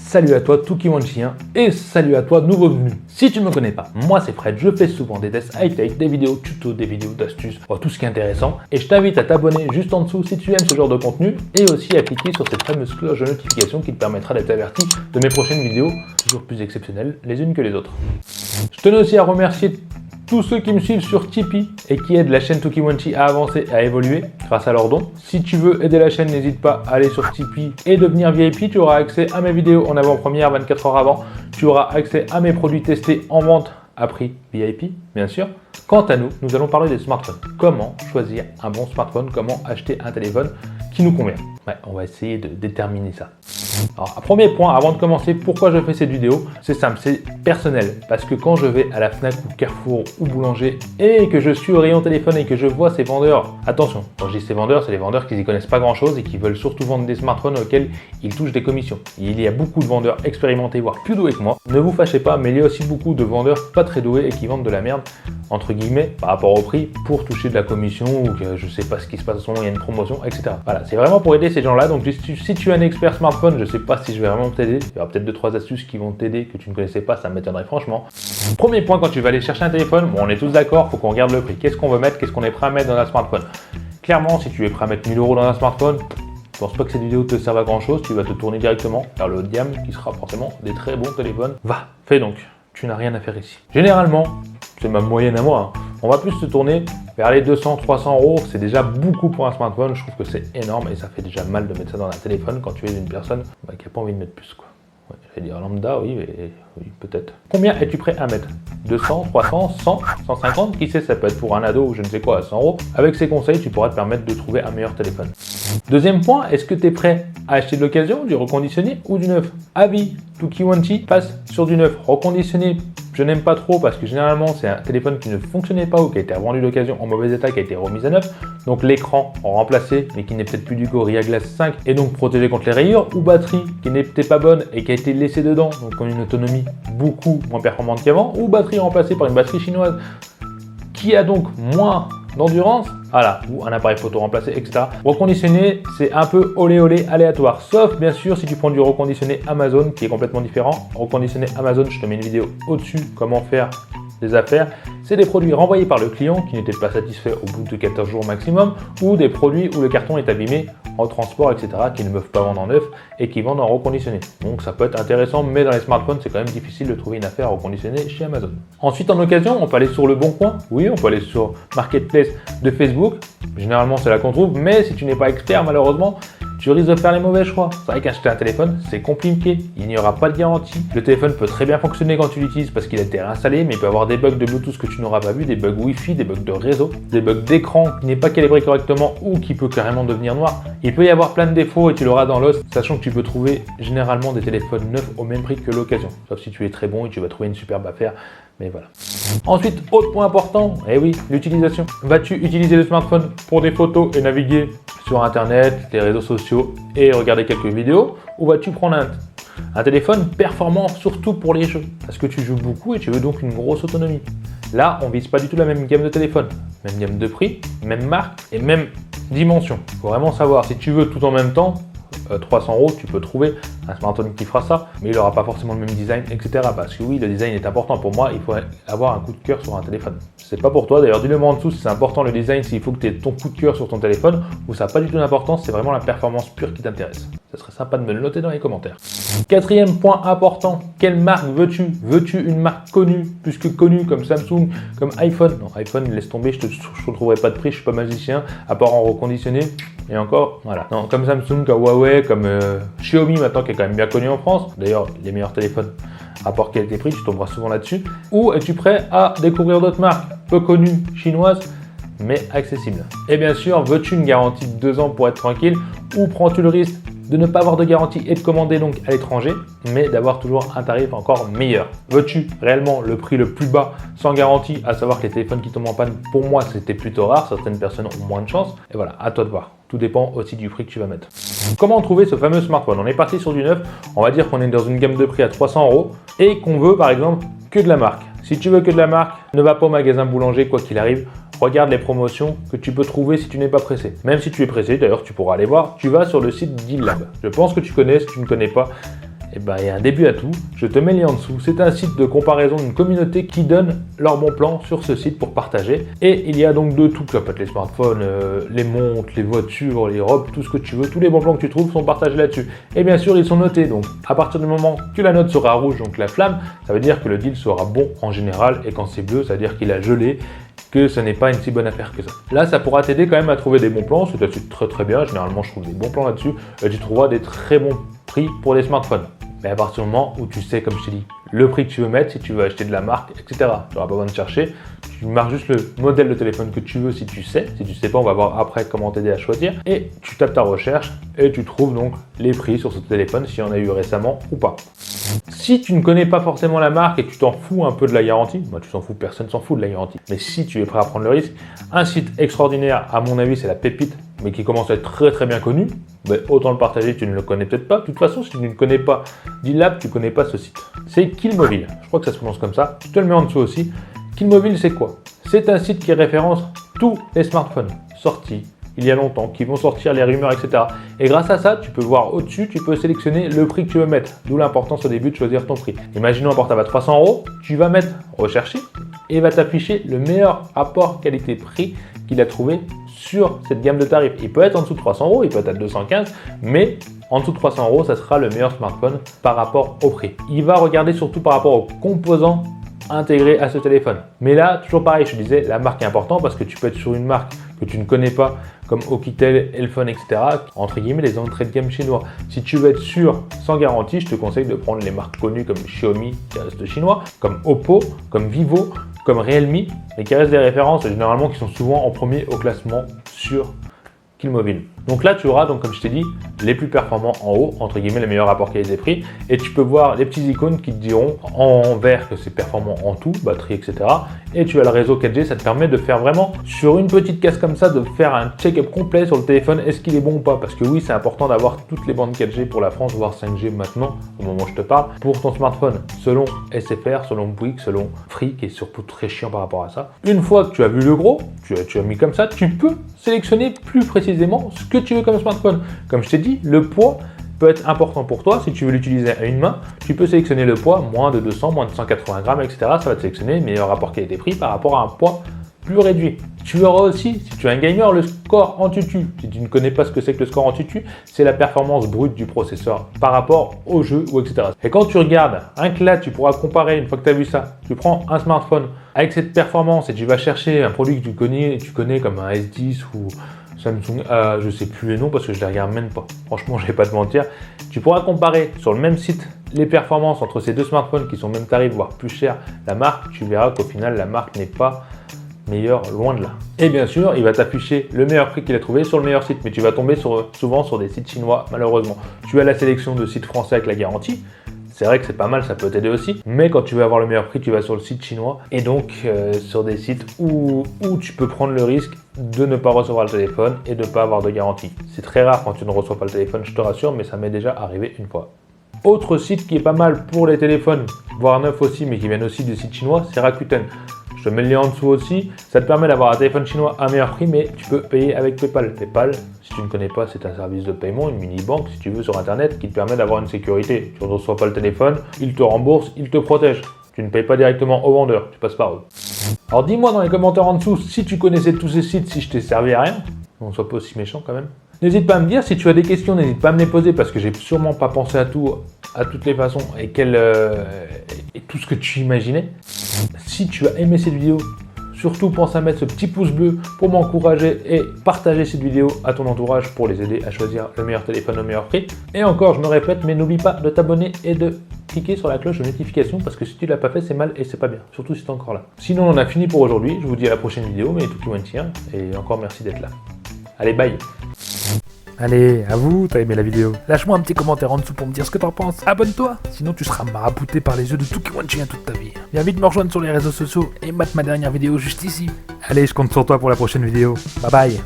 Salut à toi Tukiwanchien et salut à toi nouveau venu. Si tu ne me connais pas, moi c'est Fred, je fais souvent des tests high-tech, des vidéos tutos, des vidéos d'astuces, tout ce qui est intéressant. Et je t'invite à t'abonner juste en dessous si tu aimes ce genre de contenu et aussi à cliquer sur cette fameuse cloche de notification qui te permettra d'être averti de mes prochaines vidéos, toujours plus exceptionnelles les unes que les autres. Je tenais aussi à remercier tous ceux qui me suivent sur Tipeee et qui aident la chaîne Tukiwanchi à avancer et à évoluer grâce à leurs dons. Si tu veux aider la chaîne, n'hésite pas à aller sur Tipeee et devenir VIP. Tu auras accès à mes vidéos en avant-première 24 heures avant. Tu auras accès à mes produits testés en vente à prix VIP, bien sûr. Quant à nous, nous allons parler des smartphones. Comment choisir un bon smartphone, comment acheter un téléphone qui nous convient. Ouais, on va essayer de déterminer ça. Alors, premier point, avant de commencer, pourquoi je fais cette vidéo? C'est simple, c'est personnel. Parce que quand je vais à la Fnac ou Carrefour ou Boulanger et que je suis au rayon téléphone et que je vois ces vendeurs, attention, quand je dis ces vendeurs, c'est les vendeurs qui n'y connaissent pas grand chose et qui veulent surtout vendre des smartphones auxquels ils touchent des commissions. Il y a beaucoup de vendeurs expérimentés, voire plus doués que moi. Ne vous fâchez pas, mais il y a aussi beaucoup de vendeurs pas très doués et qui vendent de la merde, entre guillemets, par rapport au prix, pour toucher de la commission ou que je sais pas ce qui se passe en ce moment, il y a une promotion, etc. Voilà, c'est vraiment pour aider ces gens-là. Donc si tu es un expert smartphone, je sais pas si je vais vraiment t'aider. Il y aura peut-être 2-3 astuces qui vont t'aider que tu ne connaissais pas, ça m'étonnerait franchement. Premier point, quand tu vas aller chercher un téléphone, bon, on est tous d'accord, faut qu'on regarde le prix. Qu'est-ce qu'on veut mettre, qu'est-ce qu'on est prêt à mettre dans un smartphone? Clairement, si tu es prêt à mettre 1000 € dans un smartphone, je pense pas que cette vidéo te serve à grand chose, tu vas te tourner directement vers le haut de gamme qui sera forcément des très bons téléphones. Va, fais donc, tu n'as rien à faire ici. Généralement, c'est ma moyenne à moi, on va plus se tourner vers les 200-300 €, c'est déjà beaucoup pour un smartphone, je trouve que c'est énorme et ça fait déjà mal de mettre ça dans un téléphone quand tu es une personne qui n'a pas envie de mettre plus, quoi. Ouais, j'allais dire lambda, oui, mais oui, peut-être. Combien es-tu prêt à mettre? 200, 300, 100, 150? Qui sait, ça peut être pour un ado ou je ne sais quoi à 100 €. Avec ces conseils, tu pourras te permettre de trouver un meilleur téléphone. Deuxième point, est-ce que tu es prêt à acheter de l'occasion, du reconditionné ou du neuf? Avis, Tukiwanchi passe sur du neuf. Reconditionné, je n'aime pas trop parce que généralement c'est un téléphone qui ne fonctionnait pas ou qui a été revendu d'occasion en mauvais état, qui a été remis à neuf. Donc l'écran remplacé mais qui n'est peut-être plus du Gorilla Glass 5 et donc protégé contre les rayures, ou batterie qui n'était pas bonne et qui a été laissée dedans, donc on a une autonomie beaucoup moins performante qu'avant, ou batterie remplacée par une batterie chinoise qui a donc moins d'endurance, voilà, ou un appareil photo remplacé, etc. Reconditionné, c'est un peu olé olé aléatoire, sauf bien sûr si tu prends du reconditionné Amazon qui est complètement différent. Reconditionné Amazon, je te mets une vidéo au-dessus, comment faire des affaires. C'est des produits renvoyés par le client qui n'étaient pas satisfaits au bout de 14 jours maximum, ou des produits où le carton est abîmé en transport, etc., qui ne peuvent pas vendre en neuf et qui vendent en reconditionné. Donc ça peut être intéressant, mais dans les smartphones, c'est quand même difficile de trouver une affaire reconditionnée chez Amazon. Ensuite, en occasion, on peut aller sur Le Bon Coin. Oui, on peut aller sur Marketplace de Facebook. Généralement, c'est là qu'on trouve, mais si tu n'es pas expert, malheureusement, tu risques de faire les mauvais choix. C'est vrai qu'acheter un téléphone, c'est compliqué. Il n'y aura pas de garantie. Le téléphone peut très bien fonctionner quand tu l'utilises parce qu'il a été réinstallé, mais il peut avoir des bugs de Bluetooth que tu n'auras pas vu, des bugs Wi-Fi, des bugs de réseau, des bugs d'écran qui n'est pas calibré correctement ou qui peut carrément devenir noir. Il peut y avoir plein de défauts et tu l'auras dans l'os, sachant que tu peux trouver généralement des téléphones neufs au même prix que l'occasion. Sauf si tu es très bon et tu vas trouver une superbe affaire. Mais voilà. Ensuite, autre point important, eh oui, l'utilisation. Vas-tu utiliser le smartphone pour des photos et naviguer sur internet, les réseaux sociaux et regarder quelques vidéos, ou vas-tu prendre un téléphone performant surtout pour les jeux? Parce que tu joues beaucoup et tu veux donc une grosse autonomie. Là, on vise pas du tout la même gamme de téléphone, même gamme de prix, même marque et même dimension. Il faut vraiment savoir, si tu veux tout en même temps, 300 €, tu peux trouver un smartphone qui fera ça, mais il n'aura pas forcément le même design, etc. Parce que oui, le design est important. Pour moi, il faut avoir un coup de cœur sur un téléphone. C'est pas pour toi, d'ailleurs, dis-le moi en dessous si c'est important le design, s'il faut que tu aies ton coup de cœur sur ton téléphone, ou ça n'a pas du tout d'importance, c'est vraiment la performance pure qui t'intéresse. Ça serait sympa de me le noter dans les commentaires. Quatrième point important, quelle marque veux-tu? Veux-tu une marque connue, plus que connue, comme Samsung, comme iPhone? Non, iPhone, laisse tomber, je ne trouverai pas de prix, je suis pas magicien, à part en reconditionné. Et encore, voilà. Non, comme Samsung, comme Huawei, comme Xiaomi maintenant, qui est quand même bien connu en France. D'ailleurs, les meilleurs téléphones, rapport qualité-prix, tu tomberas souvent là-dessus. Ou es-tu prêt à découvrir d'autres marques, peu connues, chinoises, mais accessibles? Et bien sûr, veux-tu une garantie de 2 ans pour être tranquille, ou prends-tu le risque de ne pas avoir de garantie et de commander donc à l'étranger, mais d'avoir toujours un tarif encore meilleur? Veux-tu réellement le prix le plus bas sans garantie, à savoir que les téléphones qui tombent en panne, pour moi c'était plutôt rare, certaines personnes ont moins de chance, et voilà, à toi de voir. Tout dépend aussi du prix que tu vas mettre. Comment trouver ce fameux smartphone? On est parti sur du neuf, on va dire qu'on est dans une gamme de prix à 300 € et qu'on veut par exemple que de la marque. Si tu veux que de la marque, ne va pas au magasin Boulanger quoi qu'il arrive. Regarde les promotions que tu peux trouver si tu n'es pas pressé. Même si tu es pressé, d'ailleurs tu pourras aller voir, tu vas sur le site Deal Lab. Je pense que tu connais, si tu ne connais pas, Eh ben, il y a un début à tout, je te mets le lien en dessous. C'est un site de comparaison d'une communauté qui donne leurs bons plans sur ce site pour partager. Et il y a donc de tout, ça peut être les smartphones, les montres, les voitures, les robes, tout ce que tu veux. Tous les bons plans que tu trouves sont partagés là-dessus. Et bien sûr, ils sont notés. Donc, à partir du moment que la note sera rouge, donc la flamme, ça veut dire que le deal sera bon en général. Et quand c'est bleu, ça veut dire qu'il a gelé, que ce n'est pas une si bonne affaire que ça. Là, ça pourra t'aider quand même à trouver des bons plans. C'est là-dessus très bien. Généralement, je trouve des bons plans là-dessus. Et tu trouveras des très bons prix pour les smartphones. Mais à partir du moment où tu sais, comme je t'ai dit, le prix que tu veux mettre, si tu veux acheter de la marque, etc. Tu n'auras pas besoin de chercher. Tu marques juste le modèle de téléphone que tu veux si tu sais. Si tu sais pas, on va voir après comment t'aider à choisir. Et tu tapes ta recherche et tu trouves donc les prix sur ce téléphone, s'il y en a eu récemment ou pas. Si tu ne connais pas forcément la marque et que tu t'en fous un peu de la garantie, moi tu t'en fous, personne s'en fout de la garantie. Mais si tu es prêt à prendre le risque, un site extraordinaire, à mon avis, c'est la Pépite, mais qui commence à être très bien connu. Ben, autant le partager, tu ne le connais peut-être pas. De toute façon, si tu ne le connais pas, dis-là que tu ne connais pas ce site. C'est Killmobile, je crois que ça se prononce comme ça. Je te le mets en dessous aussi. Killmobile, c'est quoi? C'est un site qui référence tous les smartphones sortis il y a longtemps, qui vont sortir, les rumeurs, etc. Et grâce à ça, tu peux voir au-dessus, tu peux sélectionner le prix que tu veux mettre. D'où l'importance au début de choisir ton prix. Imaginons un portable à 300 €, tu vas mettre rechercher et il va t'afficher le meilleur rapport qualité-prix qu'il a trouvé sur cette gamme de tarifs. Il peut être en dessous de 300 €, il peut être à 215, mais en dessous de 300 €, ça sera le meilleur smartphone par rapport au prix. Il va regarder surtout par rapport aux composants intégrés à ce téléphone. Mais là, toujours pareil, je te disais, la marque est importante parce que tu peux être sur une marque que tu ne connais pas, comme Oukitel, Elphone, etc., entre guillemets, les entrées de gamme chinois. Si tu veux être sûr, sans garantie, je te conseille de prendre les marques connues comme Xiaomi, qui reste chinois, comme Oppo, comme Vivo, comme Realme, mais qui restent des références, et généralement qui sont souvent en premier au classement sur Killmobile. Donc là, tu auras, donc, comme je t'ai dit, les plus performants en haut, entre guillemets, les meilleurs rapports qualité-prix, et tu peux voir les petits icônes qui te diront en vert que c'est performant en tout, batterie, etc. Et tu as le réseau 4G, ça te permet de faire vraiment, sur une petite case comme ça, de faire un check-up complet sur le téléphone, est-ce qu'il est bon ou pas? Parce que oui, c'est important d'avoir toutes les bandes 4G pour la France, voire 5G maintenant, au moment où je te parle, pour ton smartphone, selon SFR, selon Bouygues, selon Free, qui est surtout très chiant par rapport à ça. Une fois que tu as vu le gros, tu as mis comme ça, tu peux sélectionner plus précisément ce que tu veux comme smartphone. Comme je t'ai dit, le poids peut être important pour toi. Si tu veux l'utiliser à une main, tu peux sélectionner le poids, moins de 200, moins de 180 grammes, etc. Ça va te sélectionner le meilleur rapport qualité-prix par rapport à un poids plus réduit. Tu auras aussi, si tu es un gamer, le score en tutu. Si tu ne connais pas ce que c'est que le score en tutu, c'est la performance brute du processeur par rapport au jeu, ou etc. Et quand tu regardes, rien que là, tu pourras comparer, une fois que tu as vu ça, tu prends un smartphone avec cette performance et tu vas chercher un produit que tu connais comme un S10 ou Samsung, je sais plus les noms parce que je les regarde même pas. Franchement, je vais pas te mentir. Tu pourras comparer sur le même site les performances entre ces deux smartphones qui sont même tarifs, voire plus chers, la marque. Tu verras qu'au final, la marque n'est pas meilleure, loin de là. Et bien sûr, il va t'afficher le meilleur prix qu'il a trouvé sur le meilleur site, mais tu vas tomber souvent sur des sites chinois, malheureusement. Tu as la sélection de sites français avec la garantie. C'est vrai que c'est pas mal, ça peut t'aider aussi. Mais quand tu veux avoir le meilleur prix, tu vas sur le site chinois et donc sur des sites où tu peux prendre le risque de ne pas recevoir le téléphone et de ne pas avoir de garantie. C'est très rare quand tu ne reçois pas le téléphone, je te rassure, mais ça m'est déjà arrivé une fois. Autre site qui est pas mal pour les téléphones, voire neufs aussi, mais qui viennent aussi des sites chinois, c'est Rakuten. Je te mets le lien en dessous aussi. Ça te permet d'avoir un téléphone chinois à meilleur prix, mais tu peux payer avec PayPal. PayPal, si tu ne connais pas, c'est un service de paiement, une mini-banque, si tu veux, sur Internet, qui te permet d'avoir une sécurité. Tu ne reçois pas le téléphone, il te rembourse, il te protège. Tu ne payes pas directement au vendeur, tu passes par eux. Alors dis-moi dans les commentaires en dessous si tu connaissais tous ces sites, si je t'ai servi à rien. On ne soit pas aussi méchant quand même. N'hésite pas à me dire, si tu as des questions, n'hésite pas à me les poser parce que j'ai sûrement pas pensé à tout, à toutes les façons et tout ce que tu imaginais. Si tu as aimé cette vidéo, surtout pense à mettre ce petit pouce bleu pour m'encourager et partager cette vidéo à ton entourage pour les aider à choisir le meilleur téléphone au meilleur prix. Et encore, je me répète, mais n'oublie pas de t'abonner et de cliquer sur la cloche de notification parce que si tu ne l'as pas fait, c'est mal et c'est pas bien, surtout si tu es encore là. Sinon, on a fini pour aujourd'hui. Je vous dis à la prochaine vidéo, mais tout qui m'en tient. Et encore merci d'être là. Allez, bye! Allez, avoue, t'as aimé la vidéo. Lâche-moi un petit commentaire en dessous pour me dire ce que t'en penses. Abonne-toi, sinon tu seras marabouté par les yeux de tout qui Chien toute ta vie. Viens vite me rejoindre sur les réseaux sociaux et mate ma dernière vidéo juste ici. Allez, je compte sur toi pour la prochaine vidéo. Bye bye.